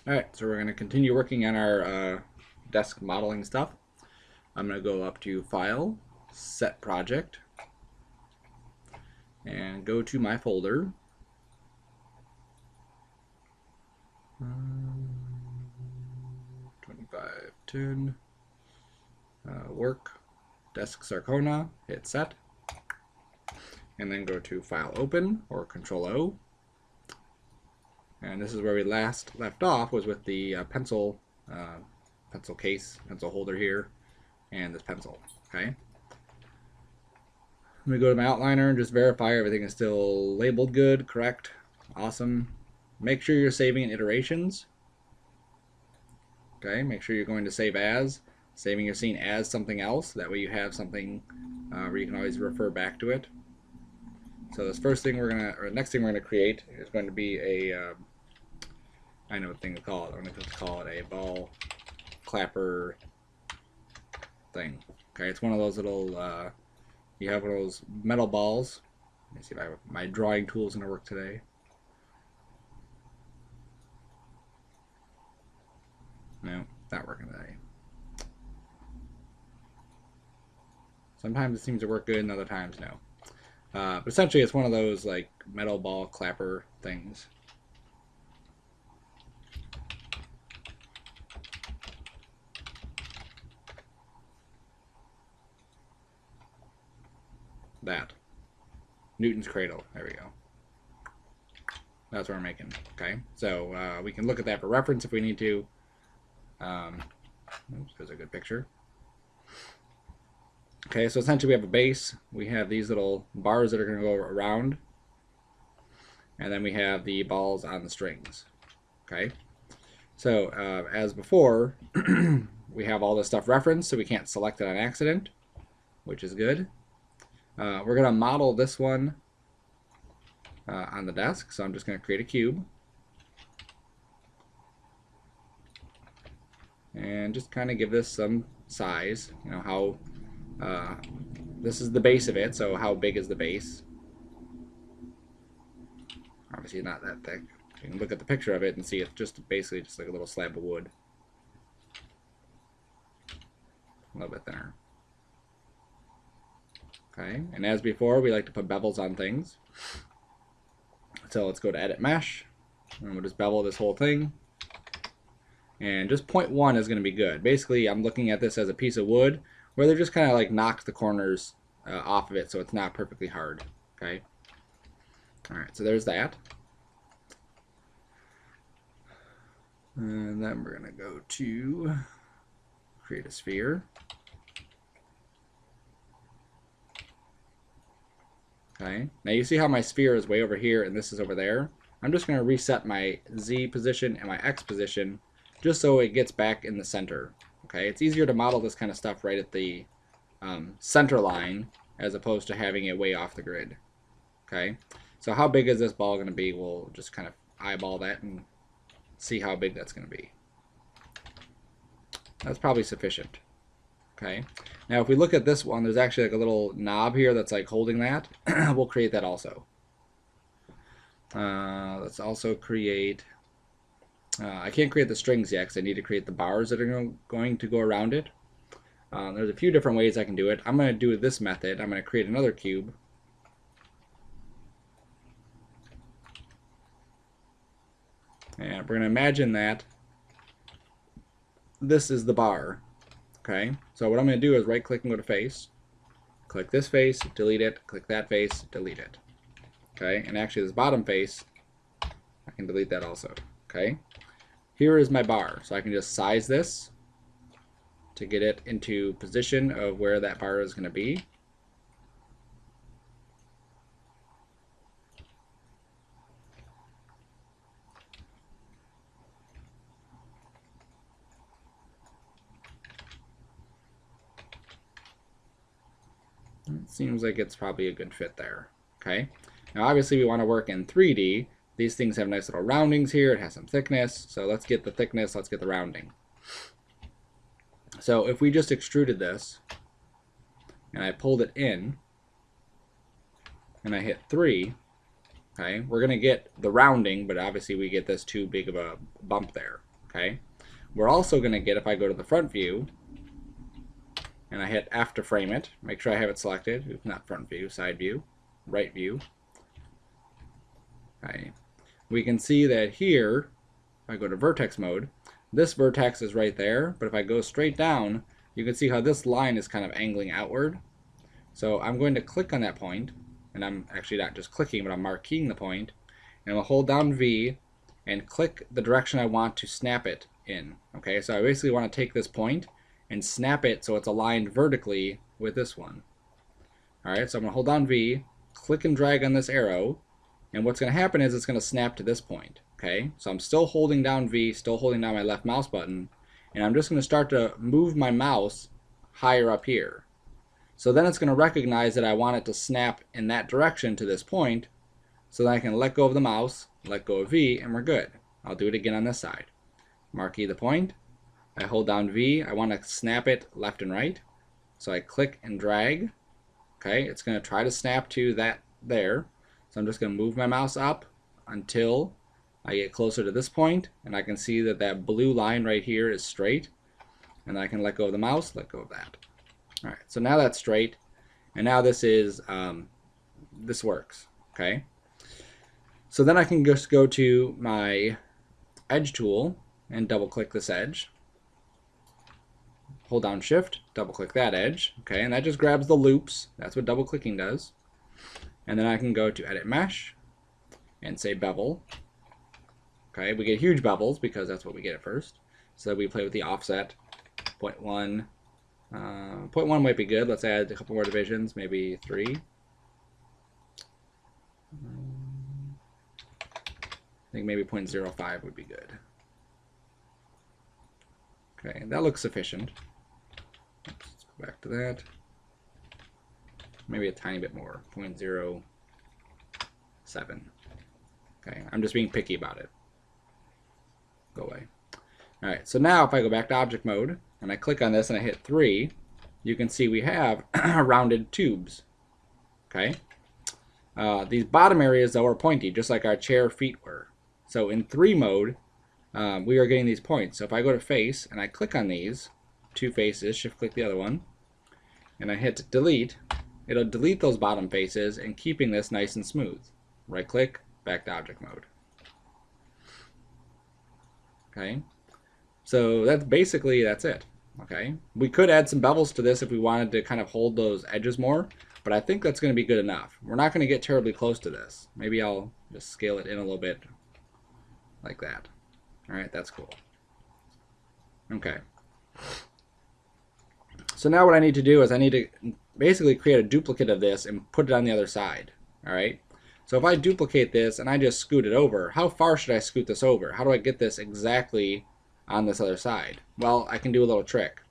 Alright, so we're going to continue working on our desk modeling stuff. I'm going to go up to File, Set Project, and go to my folder. 2510, Work, Desk Sarcona, hit Set, and then go to File Open, or Control O. And this is where we last left off, was with the pencil case, pencil holder here, and this pencil. Okay. Let me go to my outliner and just verify everything is still labeled good, correct, awesome. Make sure you're saving in iterations. Okay, make sure you're going to save as, saving your scene as something else. That way you have something where you can always refer back to it. So this first thing next thing we're gonna create is going to be a I know what thing to call it. I'm going to call it a ball clapper thing. Okay, it's one of those little, you have one of those metal balls. Let me see if my drawing tool is going to work today. No, not working today. Sometimes it seems to work good and other times no. But essentially it's one of those like metal ball clapper things. That. Newton's cradle. There we go. That's what we're making. Okay, so we can look at that for reference if we need to. Oops, there's a good picture. Okay, so essentially we have a base. We have these little bars that are going to go around. And then we have the balls on the strings. Okay, so as before, we have all this stuff referenced, so we can't select it on accident, which is good. We're going to model this one on the desk, so I'm just going to create a cube. And just kind of give this some size, you know, how, this is the base of it, so how big is the base? Obviously not that thick. You can look at the picture of it and see it's just basically just like a little slab of wood. A little bit thinner. Okay, and as before, we like to put bevels on things. So let's go to Edit Mesh, and we'll just bevel this whole thing. And just 0.1 is going to be good. Basically, I'm looking at this as a piece of wood where they're just kind of like knocked the corners off of it, so it's not perfectly hard. Okay. All right, so there's that. And then we're going to go to create a sphere. Okay, now you see how my sphere is way over here and this is over there. I'm just going to reset my Z position and my X position just so it gets back in the center. Okay, it's easier to model this kind of stuff right at the center line as opposed to having it way off the grid. Okay, so how big is this ball going to be? We'll just kind of eyeball that and see how big that's going to be. That's probably sufficient. Okay, now if we look at this one, there's actually like a little knob here that's like holding that. We'll create that also. Let's also create, I can't create the strings yet because I need to create the bars that are going to go around it. There's a few different ways I can do it. I'm going to do this method. I'm going to create another cube. And we're going to imagine that this is the bar. Okay, so what I'm going to do is right click and go to face. Click this face, delete it, click that face, delete it. Okay, and actually this bottom face, I can delete that also. Okay, here is my bar, so I can just size this to get it into position of where that bar is going to be. It seems like it's probably a good fit there. Okay, now obviously we want to work in 3D. These things have nice little roundings here. It has some thickness, so let's get the thickness, let's get the rounding. So if we just extruded this and I pulled it in and I hit 3, okay, we're going to get the rounding, but obviously we get this too big of a bump there. Okay. We're also going to get, if I go to the front view, and I hit F to frame it, make sure I have it selected, if not front view, side view, right view. Okay. We can see that here, if I go to vertex mode, this vertex is right there, but if I go straight down, you can see how this line is kind of angling outward. So I'm going to click on that point, and I'm actually not just clicking, but I'm marking the point, and I'll hold down V and click the direction I want to snap it in. Okay, so I basically want to take this point and snap it so it's aligned vertically with this one. Alright, so I'm going to hold down V, click and drag on this arrow, and what's going to happen is it's going to snap to this point. Okay, so I'm still holding down V, still holding down my left mouse button, and I'm just going to start to move my mouse higher up here. So then it's going to recognize that I want it to snap in that direction to this point, so then I can let go of the mouse, let go of V, and we're good. I'll do it again on this side. Marquee the point, I hold down V, I want to snap it left and right, so I click and drag. Okay, it's going to try to snap to that there, so I'm just going to move my mouse up until I get closer to this point, and I can see that that blue line right here is straight, and then I can let go of the mouse, let go of that. Alright, so now that's straight, and now this is, this works, okay? So then I can just go to my edge tool and double click this edge. Hold down Shift, double click that edge, okay, and that just grabs the loops. That's what double clicking does. And then I can go to Edit Mesh and say Bevel. Okay, we get huge bevels because that's what we get at first. So we play with the offset, 0.1. 0.1 might be good. Let's add a couple more divisions, maybe 3. I think maybe 0.05 would be good. Okay, that looks sufficient. Let's go back to that. Maybe a tiny bit more, 0.07. Okay, I'm just being picky about it. Go away. Alright, so now if I go back to object mode and I click on this and I hit 3, you can see we have rounded tubes. Okay? These bottom areas though are pointy, just like our chair feet were. So in 3 mode, we are getting these points. So if I go to face and I click on these two faces, shift click the other one, and I hit delete, it'll delete those bottom faces and keeping this nice and smooth. Right click, back to object mode. Okay, so that's it. Okay, we could add some bevels to this if we wanted to kind of hold those edges more, but I think that's going to be good enough. We're not going to get terribly close to this. Maybe I'll just scale it in a little bit like that. Alright, that's cool. Okay. So now what I need to do is I need to basically create a duplicate of this and put it on the other side. Alright? So if I duplicate this and I just scoot it over, how far should I scoot this over? How do I get this exactly on this other side? Well, I can do a little trick.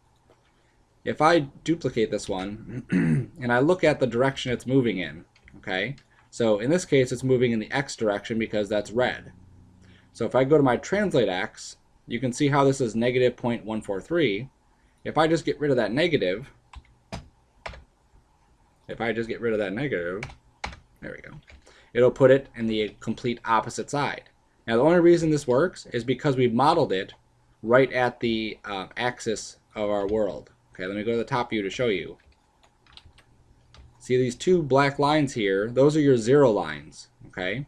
If I duplicate this one and I look at the direction it's moving in, okay? So in this case it's moving in the X direction because that's red. So if I go to my translate X, you can see how this is negative 0.143. If I just get rid of that negative, there we go, it'll put it in the complete opposite side. Now the only reason this works is because we've modeled it right at the axis of our world. Okay, let me go to the top view to show you. See these two black lines here? Those are your 0 lines. Okay,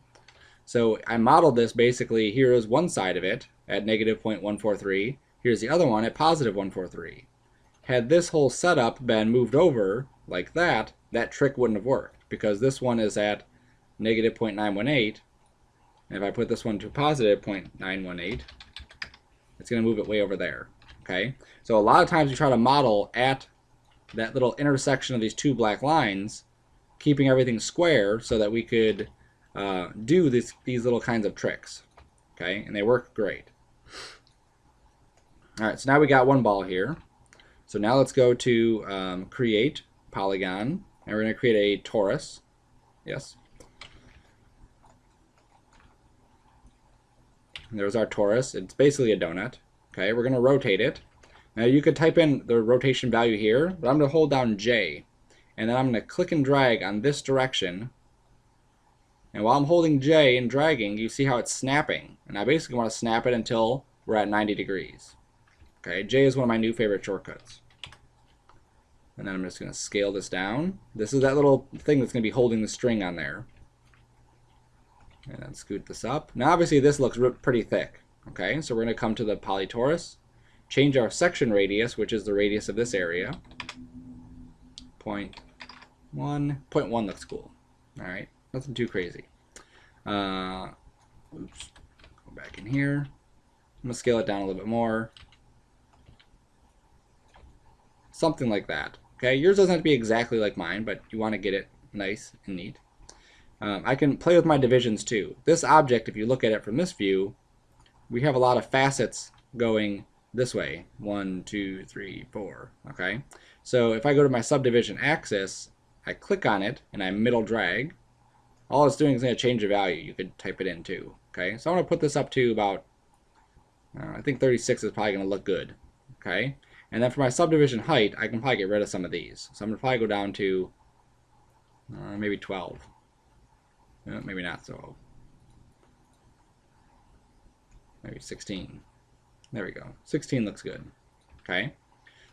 so I modeled this basically. Here is one side of it at negative 0.143. Here's the other one at positive 143. Had this whole setup been moved over like that, that trick wouldn't have worked because this one is at negative 0.918. And if I put this one to positive 0.918, it's going to move it way over there. Okay, so a lot of times we try to model at that little intersection of these two black lines, keeping everything square so that we could do these little kinds of tricks. Okay, and they work great. All right, so now we got one ball here. So now let's go to create Polygon, and we're going to create a torus. Yes. And there's our torus. It's basically a donut. Okay, we're going to rotate it. Now you could type in the rotation value here, but I'm going to hold down J, and then I'm going to click and drag on this direction. And while I'm holding J and dragging, you see how it's snapping. And I basically want to snap it until we're at 90 degrees. Okay, J is one of my new favorite shortcuts. And then I'm just going to scale this down. This is that little thing that's going to be holding the string on there. And then scoot this up. Now obviously this looks pretty thick. Okay, so we're going to come to the polytorus, change our section radius, which is the radius of this area. 0.1. 0.1 looks cool. All right, nothing too crazy. Oops. Go back in here. I'm going to scale it down a little bit more. Something like that. Okay, yours doesn't have to be exactly like mine, but you want to get it nice and neat. I can play with my divisions too. This object, if you look at it from this view, we have a lot of facets going this way. 1, 2, 3, 4. Okay, so if I go to my subdivision axis, I click on it and I middle drag. All it's doing is going to change the value. You could type it in too. Okay, so I'm going to put this up to about, I think 36 is probably going to look good. Okay, and then for my subdivision height, I can probably get rid of some of these. So I'm going to probably go down to maybe 12. Maybe not so. Maybe 16. There we go. 16 looks good. Okay,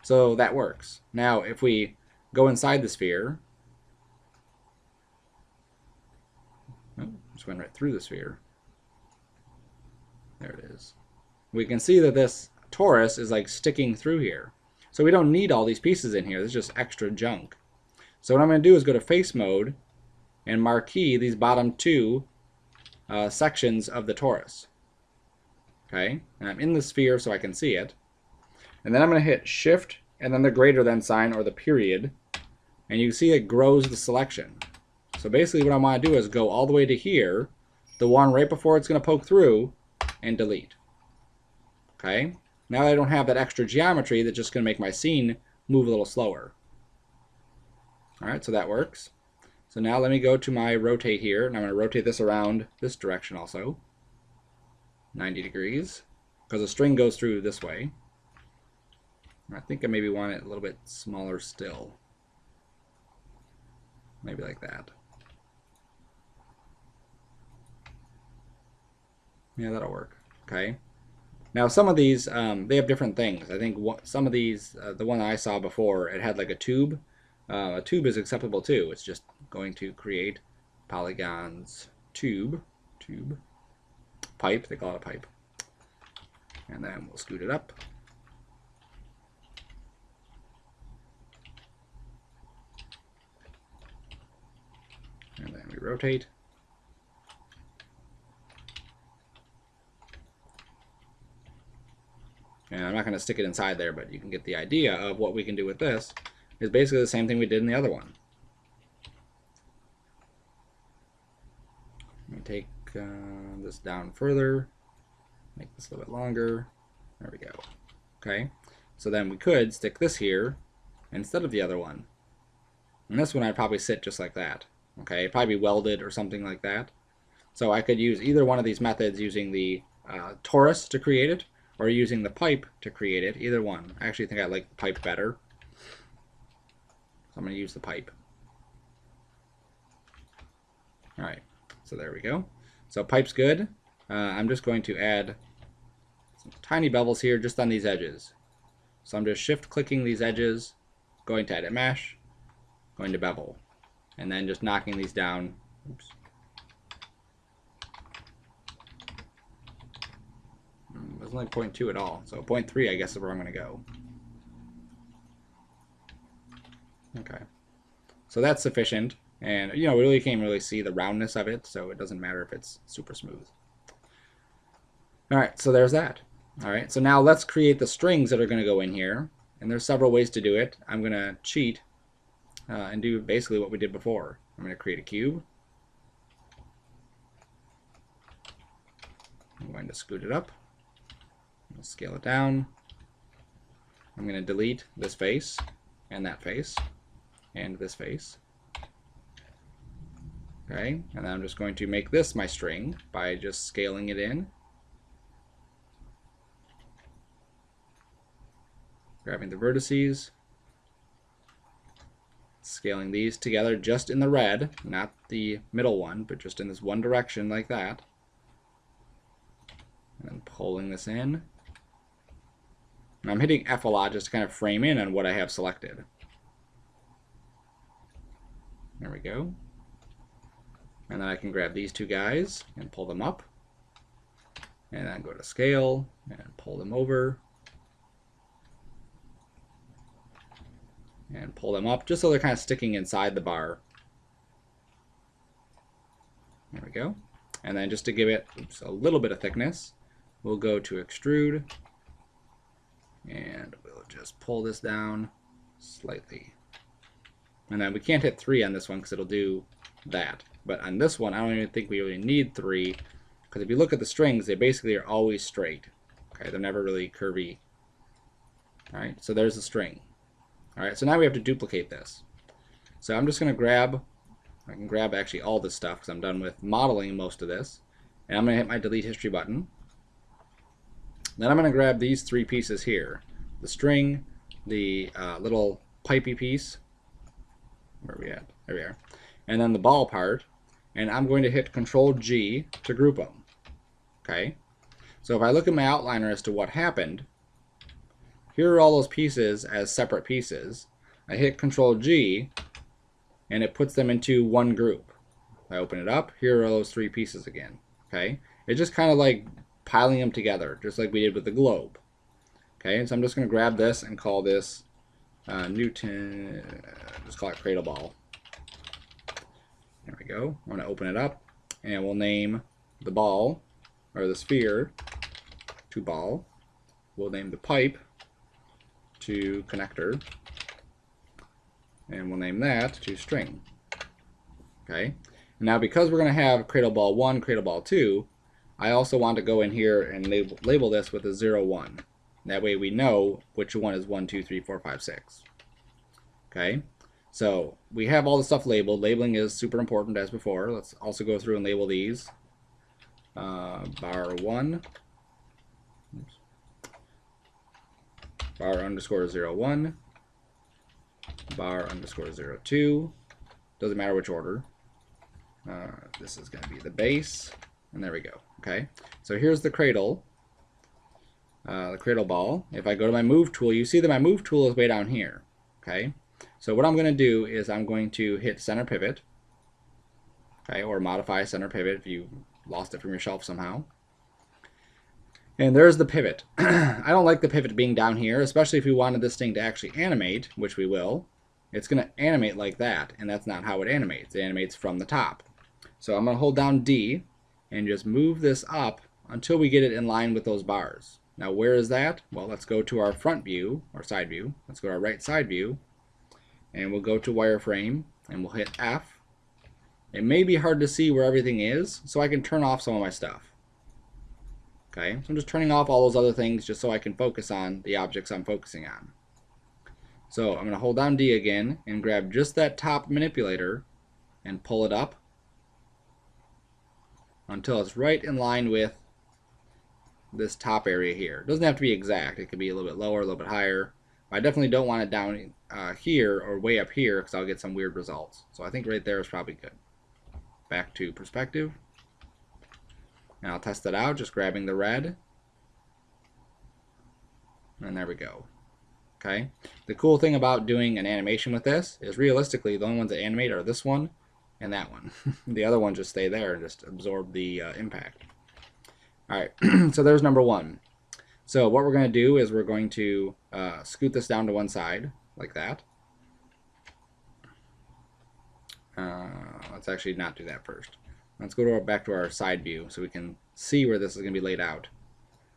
so that works. Now if we go inside the sphere, just went right through the sphere. There it is. We can see that this torus is like sticking through here. So we don't need all these pieces in here. This is just extra junk. So what I'm going to do is go to face mode and marquee these bottom two sections of the torus. Okay, and I'm in the sphere so I can see it. And then I'm going to hit shift and then the greater than sign or the period. And you can see it grows the selection. So basically what I want to do is go all the way to here, the one right before it's going to poke through, and delete. Okay, now I don't have that extra geometry that's just going to make my scene move a little slower. Alright, so that works. So now let me go to my rotate here, and I'm going to rotate this around this direction also. 90 degrees, because the string goes through this way. I think I maybe want it a little bit smaller still. Maybe like that. Yeah, that'll work. Okay. Now some of these, they have different things. I think some of these, the one I saw before, it had like a tube. A tube is acceptable too. It's just going to create polygons tube, pipe, they call it a pipe. And then we'll scoot it up. And then we rotate. And I'm not going to stick it inside there, but you can get the idea of what we can do with this. Is basically the same thing we did in the other one. Let me take this down further, make this a little bit longer. There we go. Okay, so then we could stick this here instead of the other one. And this one I'd probably sit just like that. Okay, it'd probably be welded or something like that. So I could use either one of these methods using the torus to create it, or using the pipe to create it. Either one. I actually think I like the pipe better. So I'm going to use the pipe. Alright, so there we go. So pipe's good. I'm just going to add some tiny bevels here just on these edges. So I'm just shift clicking these edges, going to edit mesh, going to bevel, and then just knocking these down. Oops. It wasn't like 0.2 at all. So 0.3 I guess is where I'm going to go. Okay, so that's sufficient, and you know, we really can't really see the roundness of it, so it doesn't matter if it's super smooth. Alright, so there's that. Alright, so now let's create the strings that are going to go in here, and there's several ways to do it. I'm going to cheat and do basically what we did before. I'm going to create a cube. I'm going to scoot it up. I'm going to scale it down. I'm going to delete this face and that face and this face. Okay, and then I'm just going to make this my string by just scaling it in. Grabbing the vertices, scaling these together just in the red, not the middle one, but just in this one direction like that. And then pulling this in, And I'm hitting F a lot just to kind of frame in on what I have selected. There we go. And then I can grab these two guys and pull them up. And then go to scale and pull them over. And pull them up just so they're kind of sticking inside the bar. There we go. And then just to give it a little bit of thickness, we'll go to extrude. And we'll just pull this down slightly. And then we can't hit 3 on this one because it'll do that. But on this one, I don't even think we really need 3, because if you look at the strings, they basically are always straight. Okay, they're never really curvy. All right, so there's the string. All right, so now we have to duplicate this. So I'm just going to grab, I can grab actually all this stuff because I'm done with modeling most of this. And I'm going to hit my delete history button. Then I'm going to grab these 3 pieces here. The string, the little pipey piece. Where are we at? There we are. And then the ball part. And I'm going to hit Control G to group them. Okay. So if I look at my outliner as to what happened, here are all those pieces as separate pieces. I hit Control G, and it puts them into one group. I open it up. Here are those 3 pieces again. Okay. It's just kind of like piling them together, just like we did with the globe. Okay. So I'm just going to grab this and call this Newton. Just call it Cradle Ball. There we go. I'm going to open it up, and we'll name the ball, or the sphere, to ball. We'll name the pipe to connector, and we'll name that to string. Okay. Now because we're going to have Cradle Ball 1, Cradle Ball 2, I also want to go in here and label this with a 0, 1. That way we know which one is 1, 2, 3, 4, 5, 6. Okay. So we have all the stuff labeled. Labeling is super important as before. Let's also go through and label these. Bar 1, oops, bar underscore 0, 1, bar underscore 0, 2. Doesn't matter which order. This is going to be the base, and there we go. Okay, so here's the cradle ball. If I go to my move tool, you see that my move tool is way down here. Okay, so what I'm going to do is I'm going to hit center pivot, okay, or modify center pivot if you lost it from your shelf somehow. And there's the pivot. I don't like the pivot being down here, especially if we wanted this thing to actually animate, which we will. It's going to animate like that, and that's not how it animates. It animates from the top. So I'm going to hold down D and just move this up until we get it in line with those bars. Now where is that? Well, let's go to our front view, or side view. Let's go to our right side view, and we'll go to Wireframe, and we'll hit F. It may be hard to see where everything is, so I can turn off some of my stuff. Okay, so I'm just turning off all those other things just so I can focus on the objects I'm focusing on. So I'm going to hold down D again and grab just that top manipulator and pull it up until it's right in line with this top area here. It doesn't have to be exact. It could be a little bit lower, a little bit higher. But I definitely don't want it down here or way up here because I'll get some weird results. So I think right there is probably good. Back to perspective. And I'll test it out, just grabbing the red. And there we go. Okay. The cool thing about doing an animation with this is realistically the only ones that animate are this one and that one. The other ones just stay there and just absorb the impact. Alright, so there's number 1. So what we're going to do is we're going to scoot this down to one side, like that. Let's actually not do that first. Let's go back to our side view so we can see where this is going to be laid out.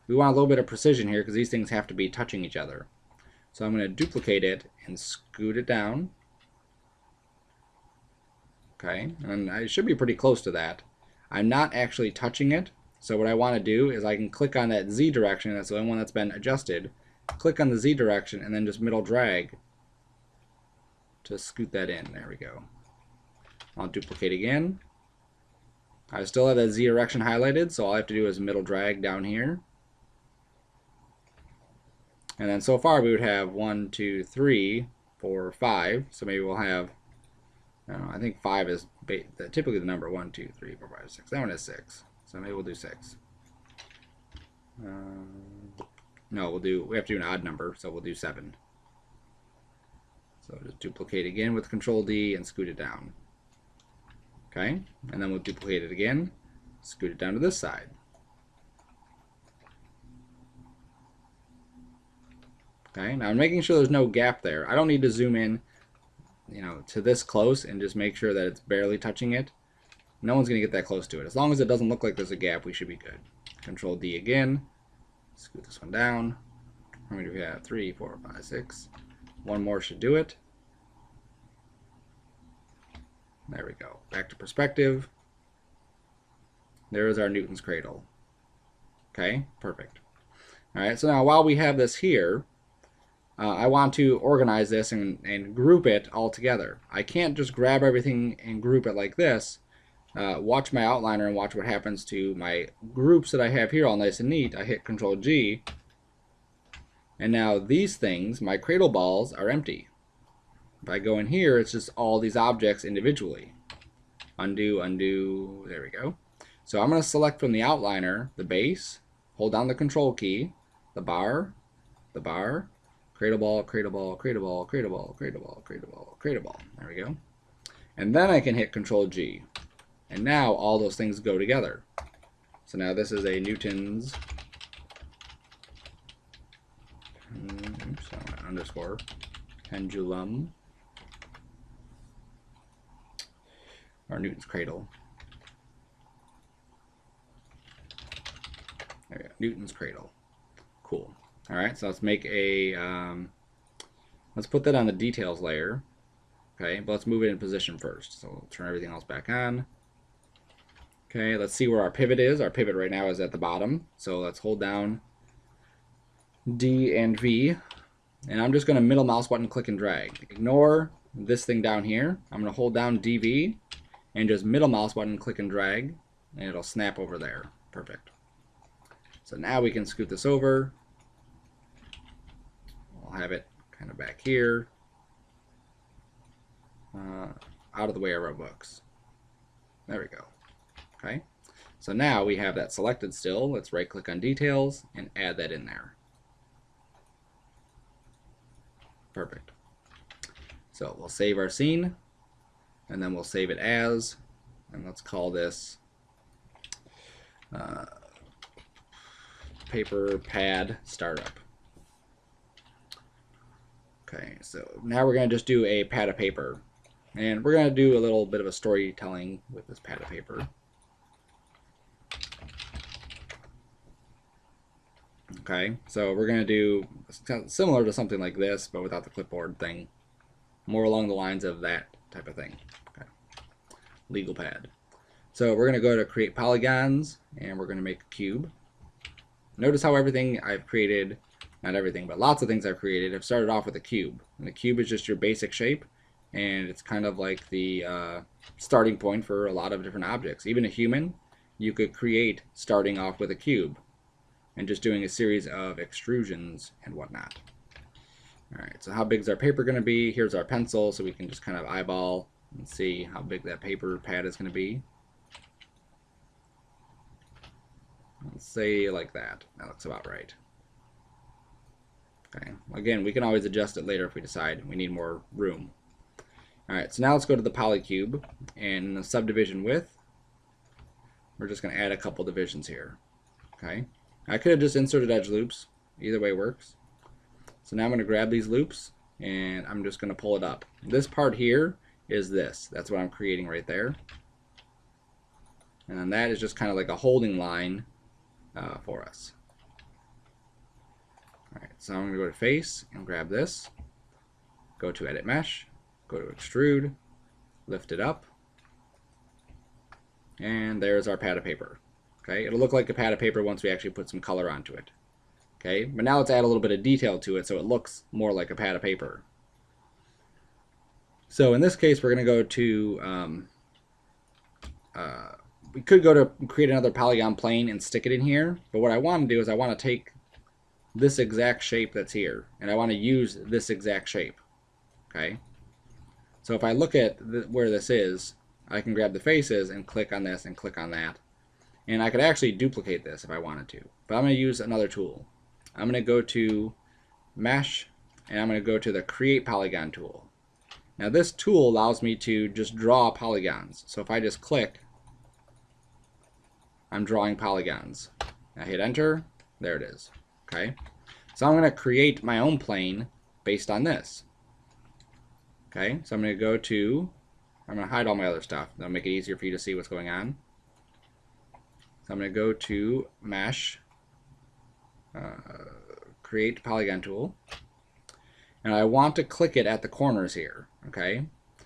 We want a little bit of precision here because these things have to be touching each other. So I'm going to duplicate it and scoot it down. Okay, and I should be pretty close to that. I'm not actually touching it, so what I want to do is I can click on that Z direction, that's the only one that's been adjusted, click on the Z direction and then just middle drag to scoot that in. There we go. I'll duplicate again. I still have that Z direction highlighted, so all I have to do is middle drag down here. And then so far we would have 1, 2, 3, 4, 5. So maybe we'll have, I don't know, I think 5 is typically the number 1, 2, 3, 4, 5, 6. That one is 6. So maybe we'll do 6. No, we have to do an odd number, so we'll do 7. So just duplicate again with Control D and scoot it down. Okay, and then we'll duplicate it again, scoot it down to this side. Okay, now I'm making sure there's no gap there. I don't need to zoom in, to this close and just make sure that it's barely touching it. No one's going to get that close to it. As long as it doesn't look like there's a gap, we should be good. Control D again. Scoot this one down. How many do we have? 3, 4, 5, 6. One more should do it. There we go. Back to perspective. There is our Newton's cradle. Okay, perfect. All right, so now while we have this here, I want to organize this and group it all together. I can't just grab everything and group it like this. Watch my outliner and watch what happens to my groups that I have here all nice and neat. I hit Control G, and now these things, my cradle balls, are empty. If I go in here, it's just all these objects individually. Undo, undo, there we go. So I'm going to select from the outliner the base, hold down the Control key, the bar, cradle ball, cradle ball, cradle ball, cradle ball, cradle ball, cradle ball, cradle ball. There we go. And then I can hit Control G. And now all those things go together. So now this is a Newton's underscore pendulum, or Newton's cradle. There we go, Newton's cradle. Cool. All right, so let's make a, let's put that on the details layer. Okay, but let's move it in position first. So we'll turn everything else back on. Okay, let's see where our pivot is. Our pivot right now is at the bottom. So let's hold down D and V. And I'm just going to middle mouse button click and drag. Ignore this thing down here. I'm going to hold down DV and just middle mouse button click and drag. And it'll snap over there. Perfect. So now we can scoot this over. We'll have it kind of back here. Out of the way of our books. There we go. Okay, so now we have that selected still. Let's right click on details and add that in there. Perfect. So we'll save our scene and then we'll save it as, and let's call this paper pad startup. Okay, so now we're going to just do a pad of paper, and we're going to do a little bit of a storytelling with this pad of paper. Okay, so we're going to do similar to something like this, but without the clipboard thing. More along the lines of that type of thing. Okay. Legal pad. So we're going to go to create polygons, and we're going to make a cube. Notice how everything I've created, not everything, but lots of things I've created have started off with a cube. And the cube is just your basic shape, and it's kind of like the starting point for a lot of different objects. Even a human, you could create starting off with a cube and just doing a series of extrusions and whatnot. Alright, so how big is our paper going to be? Here's our pencil, so we can just kind of eyeball and see how big that paper pad is going to be. Let's say like that. That looks about right. Okay, again, we can always adjust it later if we decide we need more room. Alright, so now let's go to the polycube, and in the subdivision width, we're just going to add a couple divisions here. Okay. I could have just inserted edge loops. Either way works. So now I'm going to grab these loops and I'm just going to pull it up. This part here is this. That's what I'm creating right there. And then that is just kind of like a holding line for us. Alright, so I'm going to go to face and grab this. Go to edit mesh. Go to extrude. Lift it up. And there's our pad of paper. Okay, it'll look like a pad of paper once we actually put some color onto it. Okay, but now let's add a little bit of detail to it so it looks more like a pad of paper. So in this case, we're going to go to, we could go to create another polygon plane and stick it in here, but what I want to do is I want to take this exact shape that's here, and I want to use this exact shape. Okay, so if I look at where this is, I can grab the faces and click on this and click on that. And I could actually duplicate this if I wanted to, but I'm going to use another tool. I'm going to go to Mesh, and I'm going to go to the Create Polygon tool. Now this tool allows me to just draw polygons. So if I just click, I'm drawing polygons. I hit enter, there it is. Okay, so I'm going to create my own plane based on this. Okay, so I'm going to hide all my other stuff. That'll make it easier for you to see what's going on. So I'm going to go to Mesh, Create Polygon tool, and I want to click it at the corners here. Okay,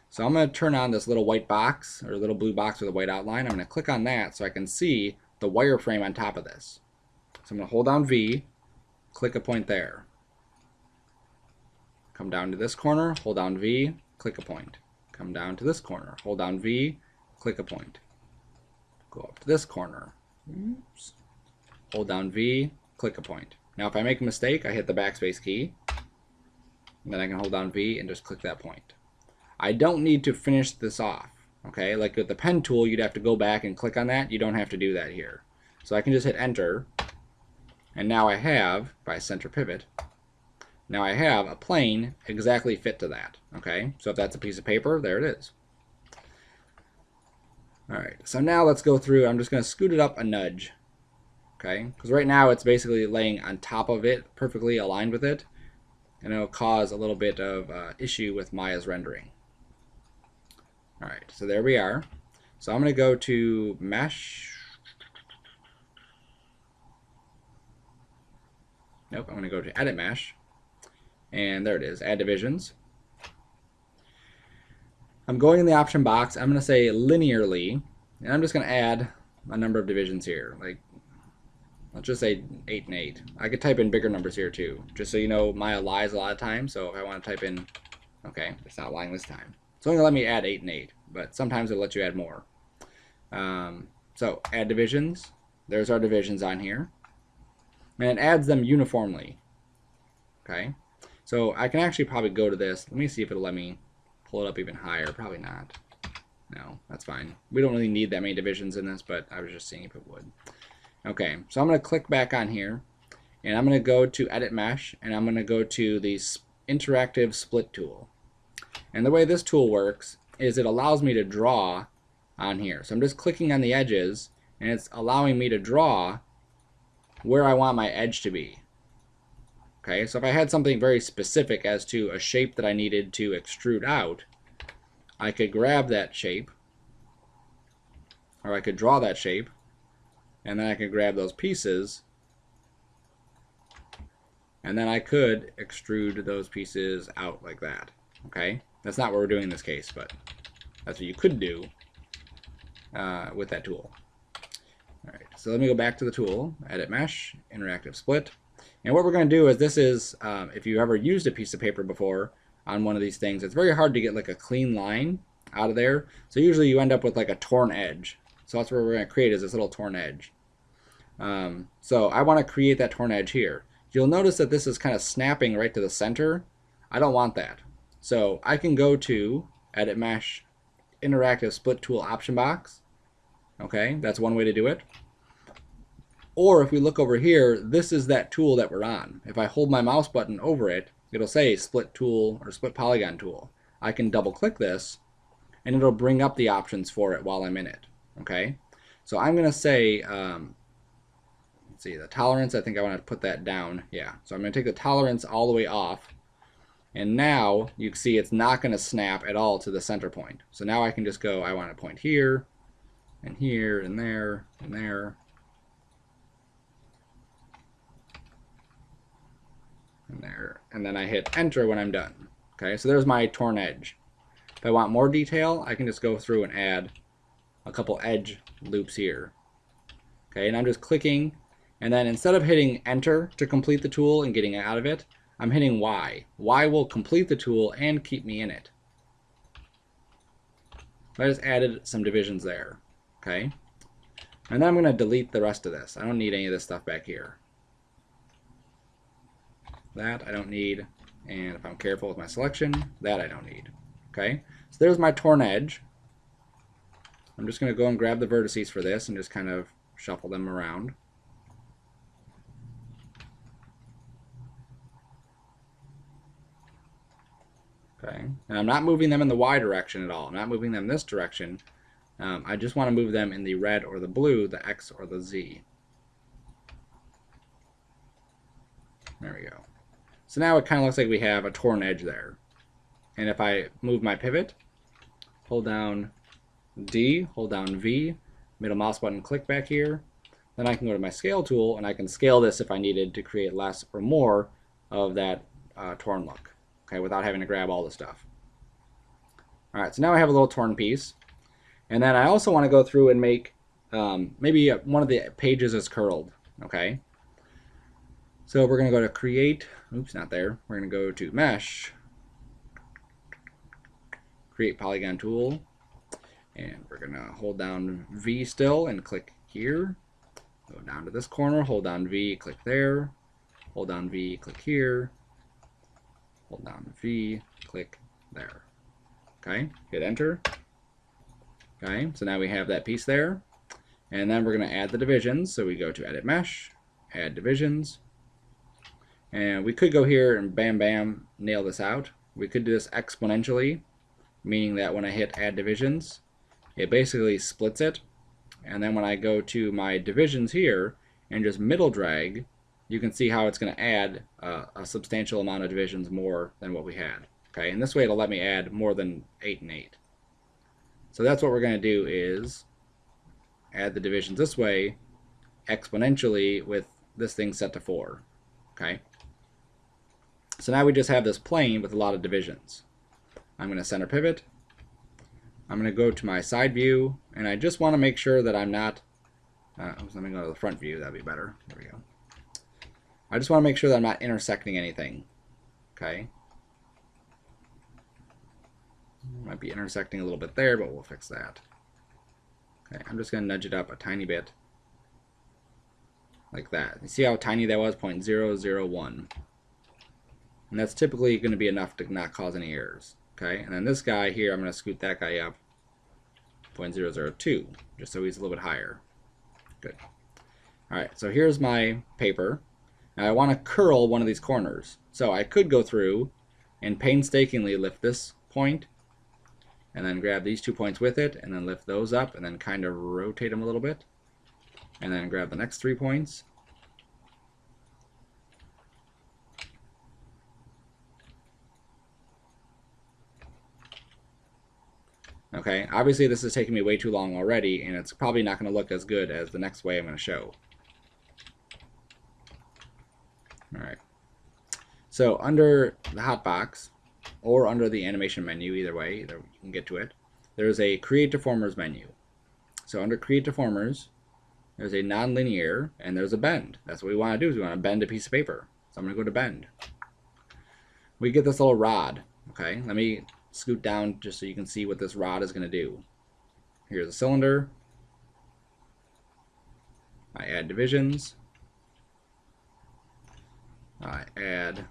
so I'm going to turn on this little white box, or little blue box with a white outline. I'm going to click on that so I can see the wireframe on top of this. So I'm going to hold down V, click a point there. Come down to this corner, hold down V, click a point. Come down to this corner, hold down V, click a point. Go up to this corner, oops, hold down V, click a point. Now if I make a mistake, I hit the backspace key, and then I can hold down V and just click that point. I don't need to finish this off. Okay, like with the pen tool, you'd have to go back and click on that. You don't have to do that here. So I can just hit enter, and now I have, if I center pivot, now I have a plane exactly fit to that. Okay, so if that's a piece of paper, there it is. Alright, so now let's go through. I'm just going to scoot it up a nudge. Okay, because right now it's basically laying on top of it, perfectly aligned with it, and it'll cause a little bit of issue with Maya's rendering. Alright, so there we are. So I'm going to go to Mesh. Nope, I'm going to go to Edit Mesh. And there it is, Add Divisions. I'm going in the option box. I'm going to say linearly, and I'm just going to add a number of divisions here. Like, let's just say 8 and 8. I could type in bigger numbers here too, just so you know Maya lies a lot of times. So if I want to type in, okay, it's not lying this time. It's only going to let me add 8 and 8, but sometimes it'll let you add more. So add divisions. There's our divisions on here. And it adds them uniformly. Okay, so I can actually probably go to this. Let me see if it'll let me pull it up even higher. Probably not. No, that's fine. We don't really need that many divisions in this, but I was just seeing if it would. Okay, so I'm going to click back on here, and I'm going to go to Edit Mesh, and I'm going to go to the Interactive Split tool. And the way this tool works is it allows me to draw on here. So I'm just clicking on the edges, and it's allowing me to draw where I want my edge to be. Okay, so if I had something very specific as to a shape that I needed to extrude out, I could grab that shape, or I could draw that shape, and then I could grab those pieces, and then I could extrude those pieces out like that. Okay, that's not what we're doing in this case, but that's what you could do with that tool. Alright, so let me go back to the tool, Edit Mesh, Interactive Split. And what we're going to do is, this is, if you've ever used a piece of paper before on one of these things, it's very hard to get like a clean line out of there. So usually you end up with like a torn edge. So that's what we're going to create, is this little torn edge. So I want to create that torn edge here. You'll notice that this is kind of snapping right to the center. I don't want that. So I can go to Edit Mesh, Interactive Split Tool option box. Okay, that's one way to do it. Or if we look over here, this is that tool that we're on. If I hold my mouse button over it, it'll say Split Tool or Split Polygon Tool. I can double click this, and it'll bring up the options for it while I'm in it. Okay, so I'm going to say, let's see, the tolerance, I think I want to put that down. Yeah, so I'm going to take the tolerance all the way off. And now you can see it's not going to snap at all to the center point. So now I can just go, I want to point here, and here, and there, and there. And there, and then I hit enter when I'm done. Okay, so there's my torn edge. If I want more detail, I can just go through and add a couple edge loops here. Okay, and I'm just clicking, and then instead of hitting enter to complete the tool and getting out of it, I'm hitting Y. Y will complete the tool and keep me in it. I just added some divisions there. Okay, and then I'm going to delete the rest of this. I don't need any of this stuff back here. That I don't need, and if I'm careful with my selection, that I don't need. Okay, so there's my torn edge. I'm just going to go and grab the vertices for this and just kind of shuffle them around. Okay, and I'm not moving them in the Y direction at all. I'm not moving them this direction. I just want to move them in the red or the blue, the X or the Z. There we go. So now it kind of looks like we have a torn edge there. And if I move my pivot, hold down D, hold down V, middle mouse button, click back here, then I can go to my scale tool and I can scale this if I needed to create less or more of that torn look, okay, without having to grab all the stuff. All right, so now I have a little torn piece. And then I also want to go through and make maybe one of the pages is curled, okay? So we're going to go to Create, oops, not there. We're going to go to Mesh, Create Polygon Tool, and we're going to hold down V still and click here. Go down to this corner, hold down V, click there, hold down V, click here, hold down V, click there. Okay, hit Enter. Okay, so now we have that piece there. And then we're going to add the divisions. So we go to Edit Mesh, Add Divisions. And we could go here and bam, bam, nail this out. We could do this exponentially, meaning that when I hit Add Divisions, it basically splits it. And then when I go to my divisions here and just middle drag, you can see how it's going to add a substantial amount of divisions more than what we had. Okay, and this way it'll let me add more than 8 and 8. So that's what we're going to do, is add the divisions this way exponentially with this thing set to 4. Okay. So now we just have this plane with a lot of divisions. I'm going to center pivot. I'm going to go to my side view, and I just want to make sure that I'm not, let me go to the front view, that'd be better. There we go. I just want to make sure that I'm not intersecting anything. Okay. Might be intersecting a little bit there, but we'll fix that. Okay, I'm just going to nudge it up a tiny bit. Like that. You see how tiny that was? 0.001. And that's typically going to be enough to not cause any errors. Okay, and then this guy here, I'm going to scoot that guy up 0.002, just so he's a little bit higher. Good. Alright, so here's my paper. Now I want to curl one of these corners. So I could go through and painstakingly lift this point, and then grab these 2 points with it, and then lift those up, and then kind of rotate them a little bit, and then grab the next 3 points. Okay, obviously this is taking me way too long already, and it's probably not going to look as good as the next way I'm going to show. Alright, so under the hotbox, or under the animation menu, either way, either you can get to it, there's a Create Deformers menu. So under Create Deformers, there's a nonlinear, and there's a bend. That's what we want to do, is we want to bend a piece of paper. So I'm going to go to Bend. We get this little rod. Okay, let me scoot down just so you can see what this rod is going to do. Here's a cylinder. I add divisions. I add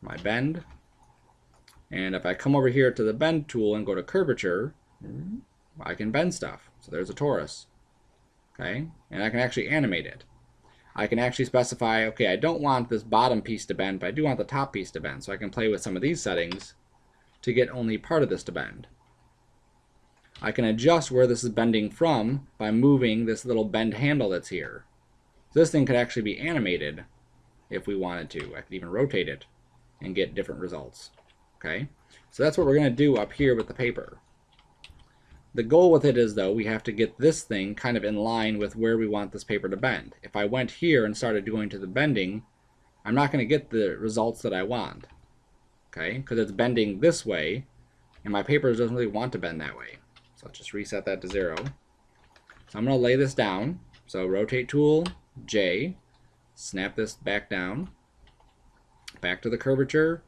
my bend. And if I come over here to the bend tool and go to curvature, I can bend stuff. So there's a torus. Okay, and I can actually animate it. I can actually specify, okay, I don't want this bottom piece to bend, but I do want the top piece to bend. So I can play with some of these settings to get only part of this to bend. I can adjust where this is bending from by moving this little bend handle that's here. So this thing could actually be animated if we wanted to. I could even rotate it and get different results. Okay, so that's what we're going to do up here with the paper. The goal with it is, though, we have to get this thing kind of in line with where we want this paper to bend. If I went here and started going to the bending, I'm not going to get the results that I want. Okay, because it's bending this way, and my paper doesn't really want to bend that way. So let's just reset that to 0. So I'm going to lay this down. So Rotate tool, J, snap this back down, back to the curvature,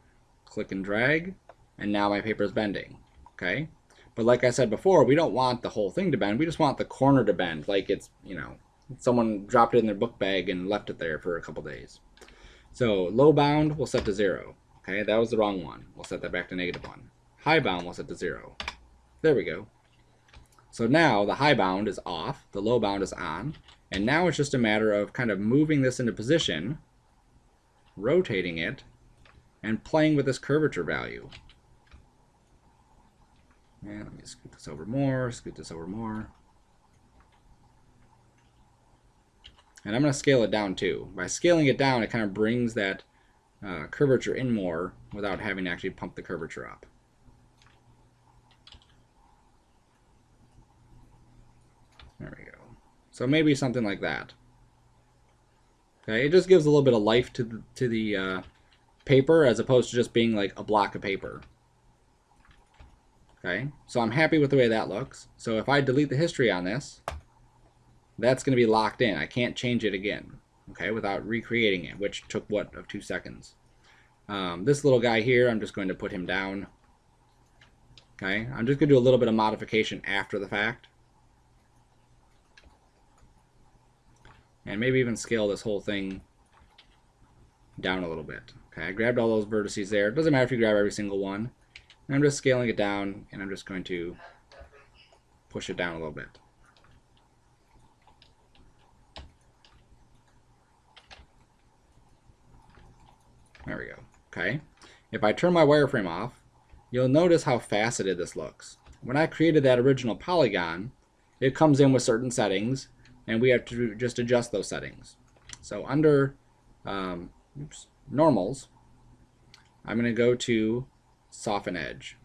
click and drag, and now my paper is bending. Okay. But like I said before, we don't want the whole thing to bend. We just want the corner to bend, like it's, you know, someone dropped it in their book bag and left it there for a couple days. So low bound we'll set to 0. Okay, that was the wrong one. We'll set that back to -1. High bound we'll set to 0. There we go. So now the high bound is off, the low bound is on, and now it's just a matter of kind of moving this into position, rotating it, and playing with this curvature value. And let me scoot this over more, scoot this over more. And I'm going to scale it down too. By scaling it down, it kind of brings that curvature in more without having to actually pump the curvature up. There we go. So maybe something like that. Okay, it just gives a little bit of life to the paper as opposed to just being like a block of paper. Okay, so I'm happy with the way that looks. So if I delete the history on this, that's going to be locked in. I can't change it again, okay, without recreating it, which took, what, of 2 seconds. This little guy here, I'm just going to put him down. Okay, I'm just going to do a little bit of modification after the fact. And maybe even scale this whole thing down a little bit. Okay, I grabbed all those vertices there. It doesn't matter if you grab every single one. And I'm just scaling it down, and I'm just going to push it down a little bit. There we go. Okay. If I turn my wireframe off, you'll notice how faceted this looks. When I created that original polygon, it comes in with certain settings, and we have to just adjust those settings. So under normals, I'm going to go to soften edge.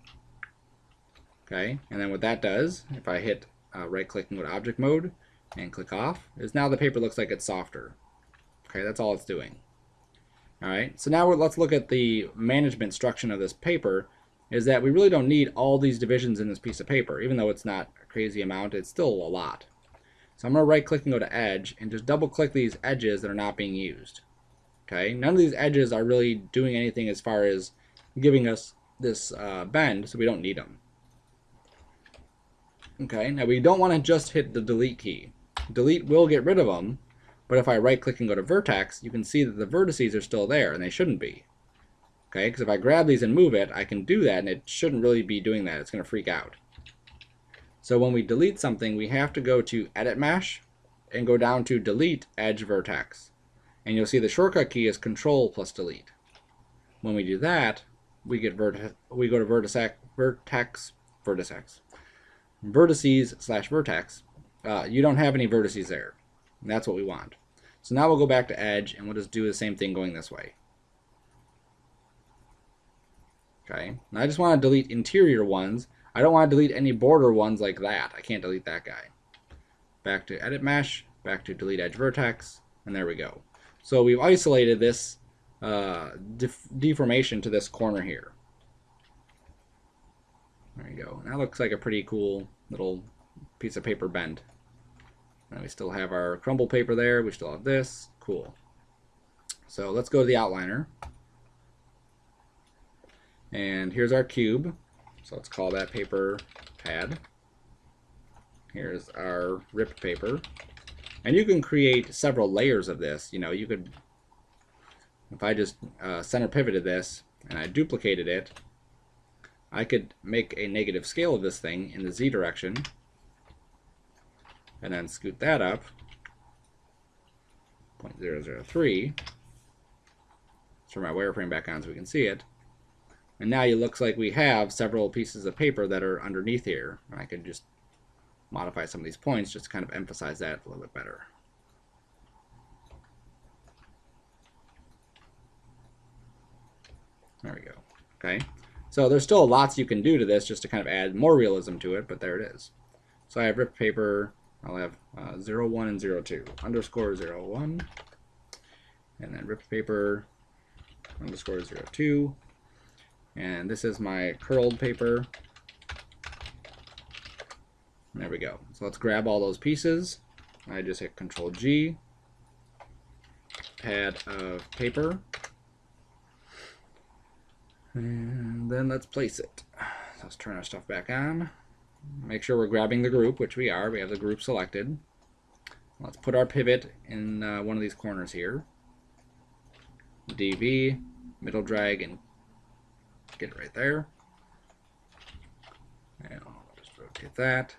Okay, and then what that does, if I hit right click and go to object mode and click off, is now the paper looks like it's softer. Okay, that's all it's doing. All right, so now let's look at the management structure of this paper. Is that we really don't need all these divisions in this piece of paper. Even though it's not a crazy amount, it's still a lot. So I'm going to right click and go to edge and just double click these edges that are not being used. Okay, none of these edges are really doing anything as far as giving us this bend, so we don't need them. Okay, now we don't want to just hit the delete key. Delete will get rid of them, but if I right click and go to vertex, you can see that the vertices are still there, and they shouldn't be. Okay, because if I grab these and move it, I can do that, and it shouldn't really be doing that. It's going to freak out. So when we delete something, we have to go to Edit Mesh and go down to Delete Edge Vertex. And you'll see the shortcut key is Control plus Delete. When we do that, we go to vertices/vertex. You don't have any vertices there. And that's what we want. So now we'll go back to Edge, and we'll just do the same thing going this way. Okay, now I just want to delete interior ones. I don't want to delete any border ones like that. I can't delete that guy. Back to Edit Mesh, back to Delete Edge Vertex, and there we go. So we've isolated this deformation to this corner here. There you go. That looks like a pretty cool little piece of paper bend. And we still have our crumble paper there. We still have this. Cool. So let's go to the outliner. And here's our cube. So let's call that paper pad. Here's our ripped paper. And you can create several layers of this. You know, you could, if I just center pivoted this and I duplicated it, I could make a negative scale of this thing in the Z direction and then scoot that up 0.003. Turn my wireframe back on so we can see it. And now it looks like we have several pieces of paper that are underneath here. I could just modify some of these points just to kind of emphasize that a little bit better. There we go. Okay. So there's still lots you can do to this just to kind of add more realism to it, but there it is. So I have ripped paper. I'll have 01 and 02. Underscore 01. And then ripped paper underscore 02. And this is my curled paper. There we go. So let's grab all those pieces. I just hit Control G. Pad of paper. And then let's place it. So let's turn our stuff back on. Make sure we're grabbing the group, which we are. We have the group selected. Let's put our pivot in one of these corners here. DV, middle drag, and get it right there. And I'll just rotate that.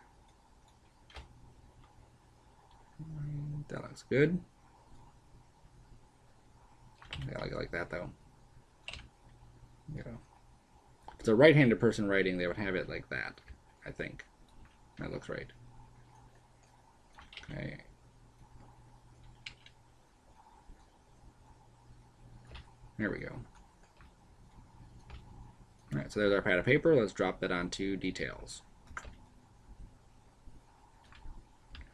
That looks good. I like it like that though. You know, if it's a right-handed person writing, they would have it like that. I think that looks right. Okay. There we go. All right, so there's our pad of paper. Let's drop that onto details.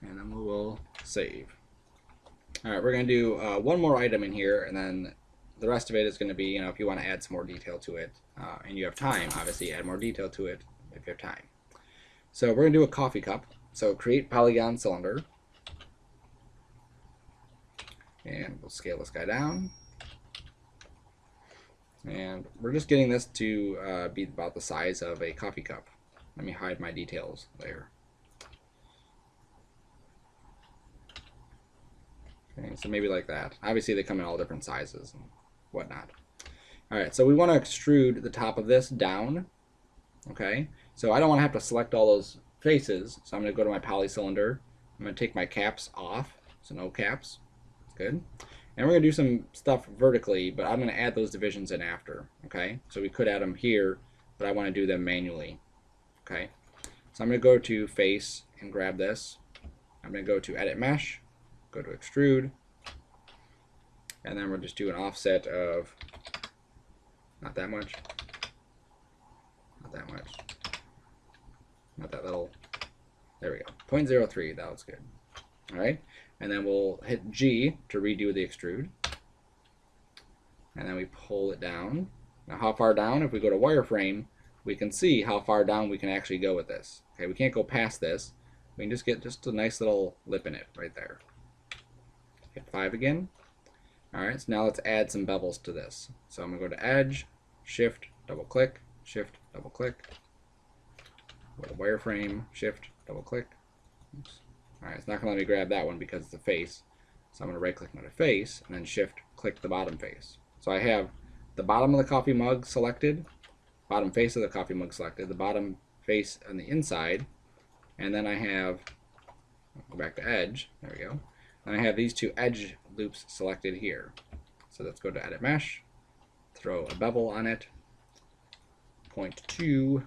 And then we will save. All right, we're going to do one more item in here, and then the rest of it is going to be, you know, if you want to add some more detail to it, and you have time, obviously add more detail to it if you have time. So we're going to do a coffee cup. So create Polygon cylinder. And we'll scale this guy down. And we're just getting this to be about the size of a coffee cup. Let me hide my details there. Okay, so maybe like that. Obviously they come in all different sizes and whatnot. All right, so we want to extrude the top of this down. Okay, so I don't want to have to select all those faces. So I'm going to go to my poly cylinder. I'm going to take my caps off. So no caps. Good. And we're going to do some stuff vertically, but I'm going to add those divisions in after. Okay, so we could add them here, but I want to do them manually. Okay, so I'm going to go to face and grab this. I'm going to go to edit mesh, go to extrude, and then we'll just do an offset of not that much, not that much, not that little. There we go, 0.03. That was good. All right, and then we'll hit G to redo the extrude, and then we pull it down. Now how far down? If we go to wireframe, we can see how far down we can actually go with this. Okay, we can't go past this. We can just get just a nice little lip in it right there. Hit 5 again. All right, so now let's add some bevels to this. So I'm gonna go to edge, shift, double click, shift, double click. Go to wireframe, shift, double click. Oops. All right, it's not going to let me grab that one because it's a face. So I'm going to right click on a face and then shift click the bottom face. So I have the bottom of the coffee mug selected, bottom face of the coffee mug selected, the bottom face on the inside, and then I have, go back to edge, there we go, and I have these two edge loops selected here. So let's go to edit mesh, throw a bevel on it, 0.2,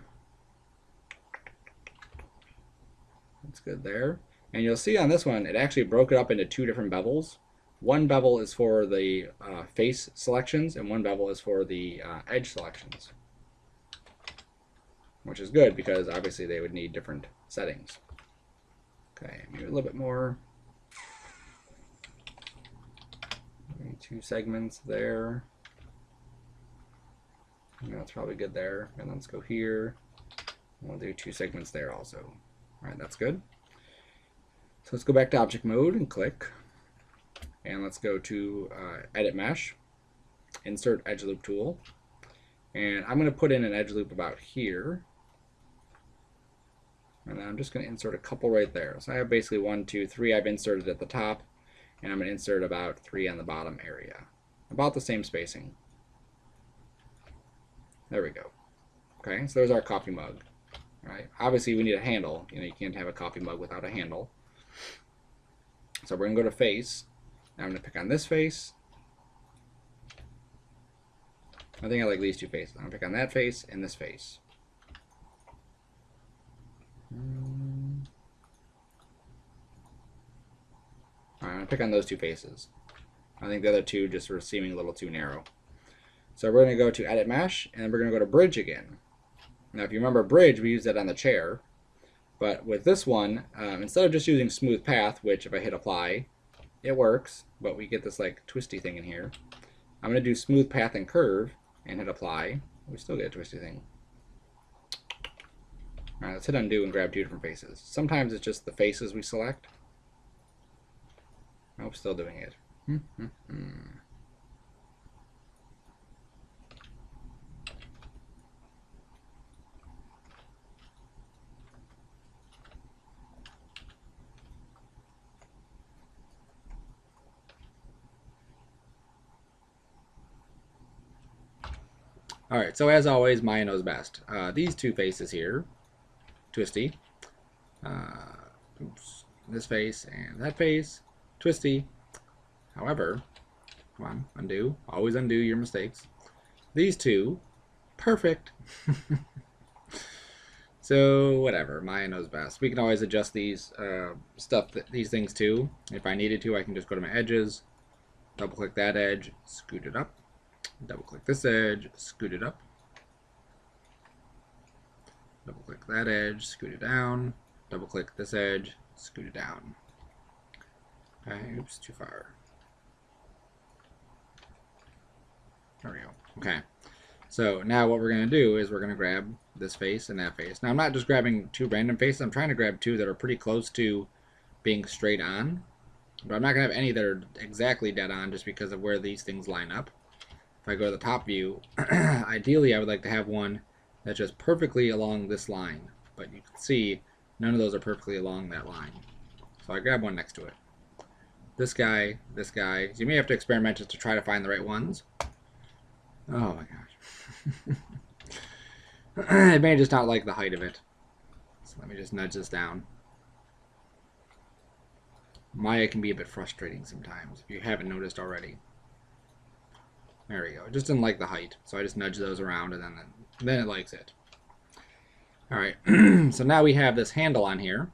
that's good there. And you'll see on this one, it actually broke it up into 2 different bevels. One bevel is for the face selections, and one bevel is for the edge selections. Which is good, because obviously they would need different settings. Okay, maybe a little bit more. Maybe 2 segments there. That's probably good there. And let's go here. We'll do 2 segments there also. All right, that's good. So let's go back to object mode and click, and let's go to edit mesh, insert edge loop tool, and I'm going to put in an edge loop about here, and then I'm just going to insert a couple right there. So I have basically 1, 2, 3 I've inserted at the top, and I'm going to insert about 3 on the bottom area, about the same spacing. There we go. Okay, so there's our coffee mug. All right, obviously we need a handle. You know, you can't have a coffee mug without a handle. So we're going to go to face. Now I'm going to pick on this face. I think I like these 2 faces. I'm going to pick on that face and this face. Alright, I'm going to pick on those 2 faces. I think the other 2 just were seeming a little too narrow. So we're going to go to edit mesh, and then we're going to go to bridge again. Now if you remember bridge, we used that on the chair. But with this one, instead of just using smooth path, which if I hit apply, it works, but we get this like twisty thing in here. I'm going to do smooth path and curve and hit apply. We still get a twisty thing. All right, let's hit undo and grab 2 different faces. Sometimes it's just the faces we select. Nope, still doing it. Alright, so as always, Maya knows best. These 2 faces here, twisty. Oops, this face and that face, twisty. However, come on, undo. Always undo your mistakes. These 2 perfect. So whatever, Maya knows best. We can always adjust these these things too. If I needed to, I can just go to my edges, double click that edge, scoot it up, double click this edge, scoot it up, double click that edge, scoot it down, double click this edge, scoot it down. Okay, oops, too far. There we go. Okay. So now what we're going to do is we're going to grab this face and that face. Now I'm not just grabbing two random faces. I'm trying to grab two that are pretty close to being straight on. But I'm not going to have any that are exactly dead on just because of where these things line up. If I go to the top view, ideally I would like to have one that's just perfectly along this line. But you can see none of those are perfectly along that line. So I grab one next to it. This guy, this guy. So you may have to experiment just to try to find the right ones. Oh my gosh. It may just not like the height of it. So let me just nudge this down. Maya can be a bit frustrating sometimes, if you haven't noticed already. There we go. It just didn't like the height, so I just nudged those around, and then it likes it. Alright, so now we have this handle on here,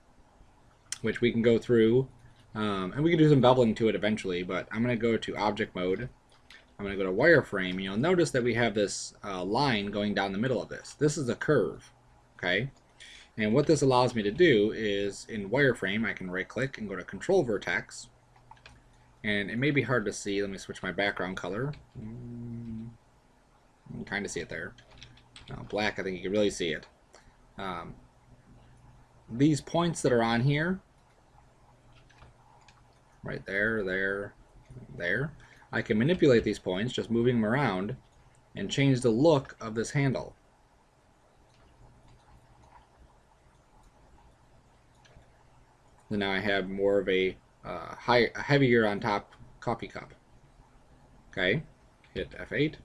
which we can go through, and we can do some beveling to it eventually, but I'm going to go to Object Mode. I'm going to go to Wireframe, and you'll notice that we have this line going down the middle of this. This is a curve, okay? And what this allows me to do is, in Wireframe, I can right-click and go to Control Vertex. And it may be hard to see. Let me switch my background color. You can kind of see it there. Black, I think you can really see it. These points that are on here, right there, there, I can manipulate these points, just moving them around, and change the look of this handle. So now I have more of a heavier on top coffee cup. Okay, hit F8.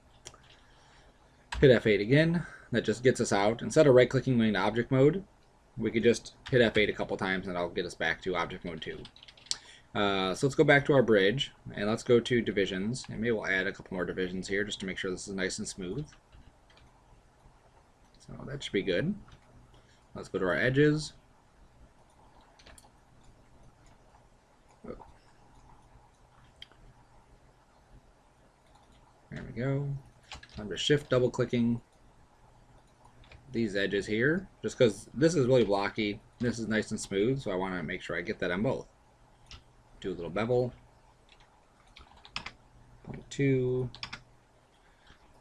Hit F8 again. That just gets us out. Instead of right-clicking going to object mode, we could just hit F8 a couple times and that'll get us back to object mode 2. So let's go back to our bridge and let's go to divisions, and maybe we'll add a couple more divisions here just to make sure this is nice and smooth. So that should be good. Let's go to our edges. There we go. I'm just shift double clicking these edges here just because this is really blocky, this is nice and smooth, so I want to make sure I get that on both. Do a little bevel. 0.2.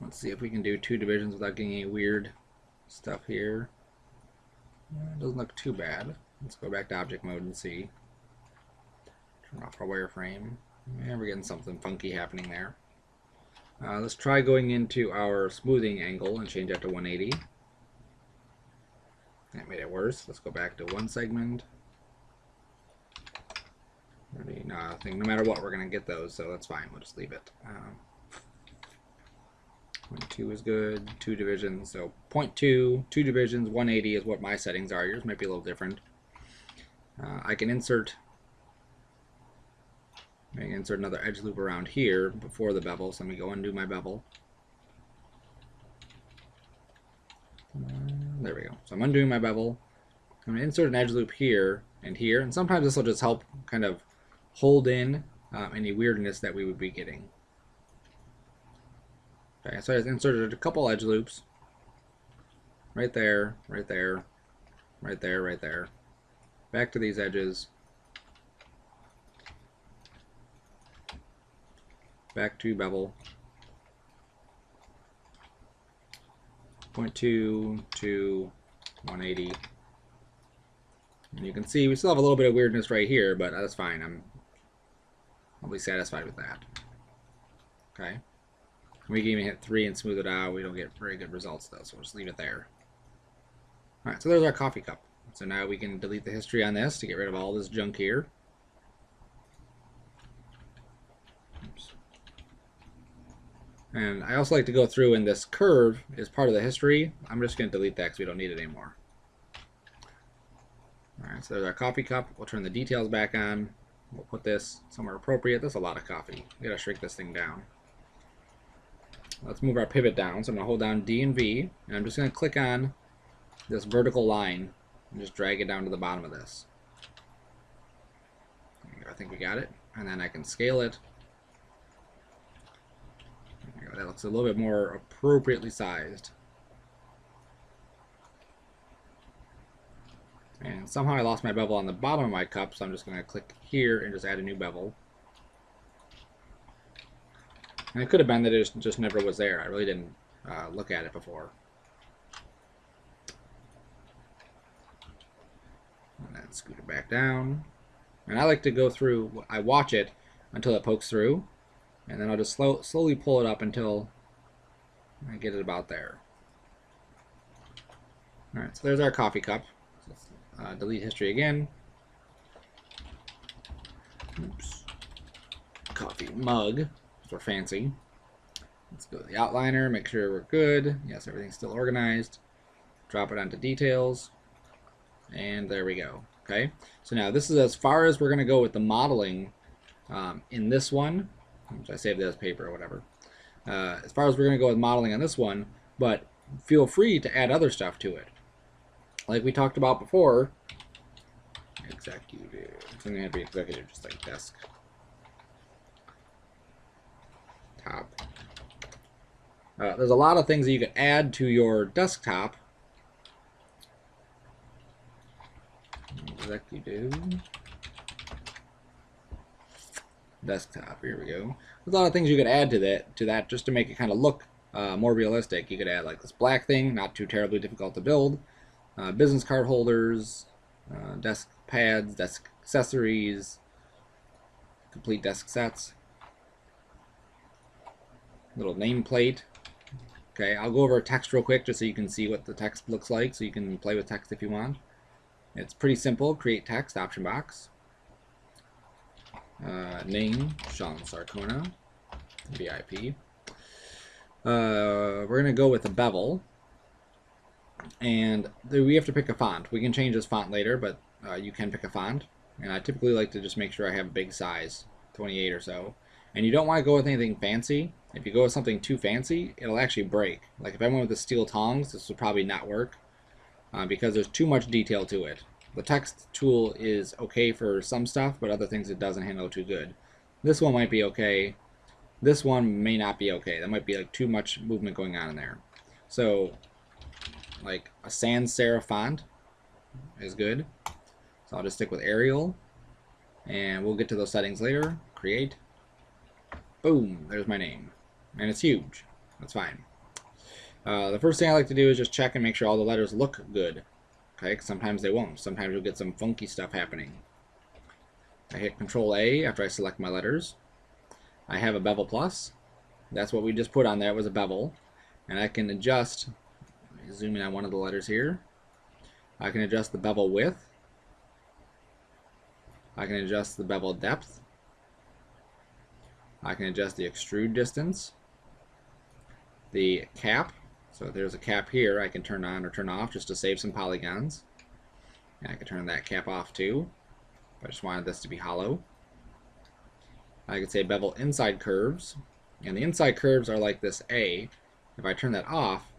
Let's see if we can do 2 divisions without getting any weird stuff here. It doesn't look too bad. Let's go back to object mode and see. Turn off our wireframe. Yeah, we're getting something funky happening there. Let's try going into our smoothing angle and change that to 180. That made it worse. Let's go back to one segment. No, I think no matter what, we're going to get those, so that's fine. We'll just leave it. 0.2 is good. 2 divisions, so 0.2, 2 divisions, 180 is what my settings are. Yours might be a little different. I can insert another edge loop around here before the bevel, so let me go undo my bevel. There we go. So I'm undoing my bevel. I'm going to insert an edge loop here and here, and sometimes this will just help kind of hold in any weirdness that we would be getting. Okay, so I just inserted a couple edge loops. Right there, right there, right there, right there. Back to these edges. Back to bevel. 0.2 to 180. And you can see we still have a little bit of weirdness right here, but that's fine. I'll be satisfied with that. Okay. We can even hit 3 and smooth it out. We don't get very good results though, so we'll just leave it there. Alright, so there's our coffee cup. So now we can delete the history on this to get rid of all this junk here. Oops. And I also like to go through, and this curve is part of the history. I'm just going to delete that because we don't need it anymore. Alright, so there's our coffee cup. We'll turn the details back on. We'll put this somewhere appropriate. That's a lot of coffee. We gotta shrink this thing down. let's move our pivot down. So I'm going to hold down D and V, and I'm just going to click on this vertical line and just drag it down to the bottom of this. I think we got it. And then I can scale it. That looks a little bit more appropriately sized. And somehow I lost my bevel on the bottom of my cup, so I'm just going to click here and just add a new bevel. And it could have been that it just never was there. I really didn't look at it before. And then scoot it back down. And I like to go through, I watch it until it pokes through. And then I'll just slowly pull it up until I get it about there. Alright, so there's our coffee cup. So let's, delete history again. Oops. Coffee mug. For fancy. Let's go to the outliner, make sure we're good. Yes, everything's still organized. Drop it onto details. And there we go. Okay, so now this is as far as we're going to go with the modeling in this one. I saved it as paper or whatever. As far as we're going to go with modeling on this one, but feel free to add other stuff to it. Like we talked about before, executive. It's going to have to be executive, just like desk. Top. There's a lot of things that you can add to your desktop. Executive. Desktop, here we go. There's a lot of things you could add to that just to make it kind of look more realistic. You could add like this black thing, not too terribly difficult to build. Business card holders, desk pads, desk accessories, complete desk sets, little nameplate. Okay, I'll go over text real quick just so you can see what the text looks like, so you can play with text if you want. It's pretty simple. Create text, option box. Name, Sean Sarcona, VIP. We're going to go with a bevel. And we have to pick a font. We can change this font later, but you can pick a font. And I typically like to just make sure I have a big size, 28 or so. And you don't want to go with anything fancy. If you go with something too fancy, it'll actually break. Like if I went with the steel tongs, this would probably not work because there's too much detail to it. The text tool is okay for some stuff, but other things it doesn't handle too good. This one might be okay. This one may not be okay. That might be like too much movement going on in there. So like a sans serif font is good. So I'll just stick with Arial, and we'll get to those settings later. Create. Boom, there's my name. And it's huge. That's fine. The first thing I like to do is just check and make sure all the letters look good. Okay, 'cause sometimes they won't. Sometimes you'll get some funky stuff happening. I hit Control A after I select my letters. I have a bevel plus. That's what we just put on there, was a bevel. And I can adjust, zoom in on one of the letters here. I can adjust the bevel width. I can adjust the bevel depth. I can adjust the extrude distance. The cap. So if there's a cap here, I can turn on or turn off just to save some polygons. And I can turn that cap off too. If I just wanted this to be hollow. I could say bevel inside curves. And the inside curves are like this A. If I turn that off,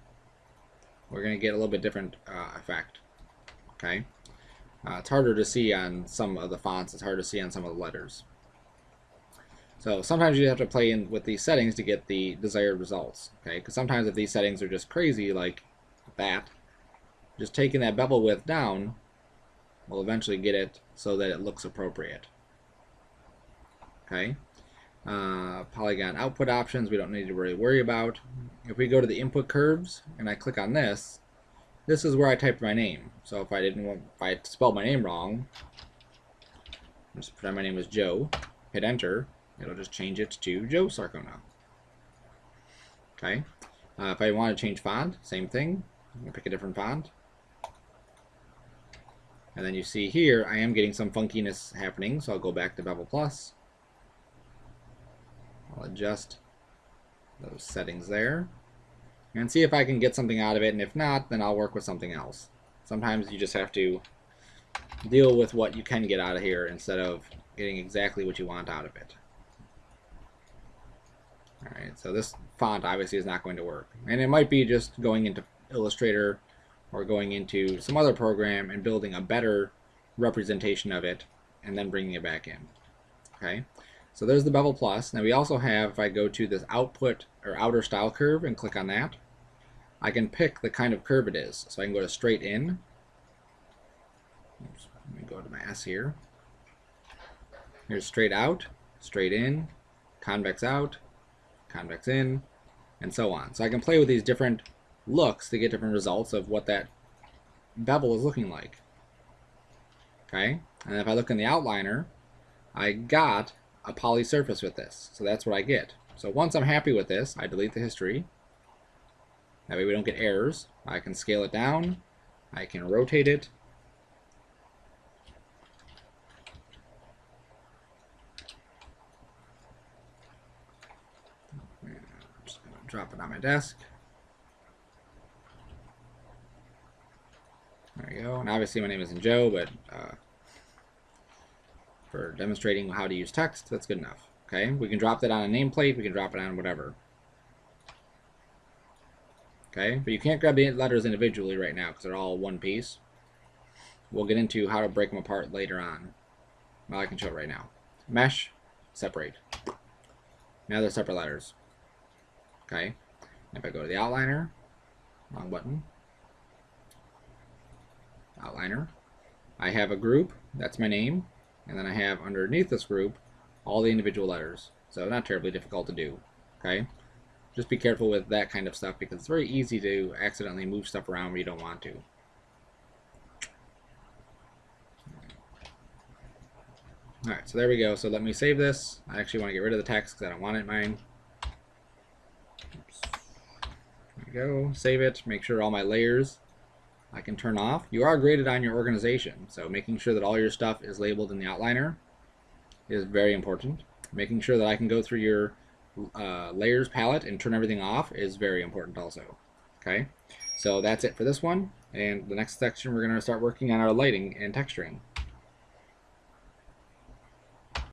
we're going to get a little bit different effect. Okay. It's harder to see on some of the fonts. It's hard to see on some of the letters. So sometimes you have to play in with these settings to get the desired results. Okay, because sometimes if these settings are just crazy like that, just taking that bevel width down will eventually get it so that it looks appropriate. Okay. Polygon output options we don't need to really worry about. If we go to the input curves and I click on this, this is where I typed my name. So if I spelled my name wrong, just pretend my name was Joe, hit enter, it'll just change it to Joe Sarcona. Okay. If I want to change font, same thing. I'm going to pick a different font. And then you see here, I am getting some funkiness happening, so I'll go back to Bevel Plus. I'll adjust those settings there. And see if I can get something out of it, and if not, then I'll work with something else. Sometimes you just have to deal with what you can get out of here instead of getting exactly what you want out of it. Alright, so this font obviously is not going to work. And it might be just going into Illustrator or going into some other program and building a better representation of it and then bringing it back in. Okay, so there's the bevel plus. Now we also have, if I go to this output or outer style curve and click on that, I can pick the kind of curve it is. So I can go to straight in. Oops, let me go to my S here. Here's straight out, straight in, convex out, convex in, and so on. So I can play with these different looks to get different results of what that bevel is looking like. Okay, and if I look in the outliner, I got a poly surface with this. So that's what I get. So once I'm happy with this, I delete the history. That way we don't get errors. I can scale it down. I can rotate it. I'm just going to drop it on my desk. There we go. And obviously my name isn't Joe, but for demonstrating how to use text, that's good enough. Okay, we can drop that on a nameplate, we can drop it on whatever. Okay, but you can't grab the letters individually right now because they're all one piece. We'll get into how to break them apart later on. Well, I can show it right now. Mesh, separate. Now they're separate letters. Okay, if I go to the outliner, wrong button, outliner, I have a group, that's my name, and then I have underneath this group all the individual letters. So not terribly difficult to do. Okay, just be careful with that kind of stuff because it's very easy to accidentally move stuff around where you don't want to. Alright, so there we go. So let me save this. I actually want to get rid of the text because I don't want it in mine. Oops. There we go. Save it. Make sure all my layers I can turn off. You are graded on your organization, so making sure that all your stuff is labeled in the outliner is very important. Making sure that I can go through your layers palette and turn everything off is very important also. Okay, so that's it for this one, and the next section we're going to start working on our lighting and texturing.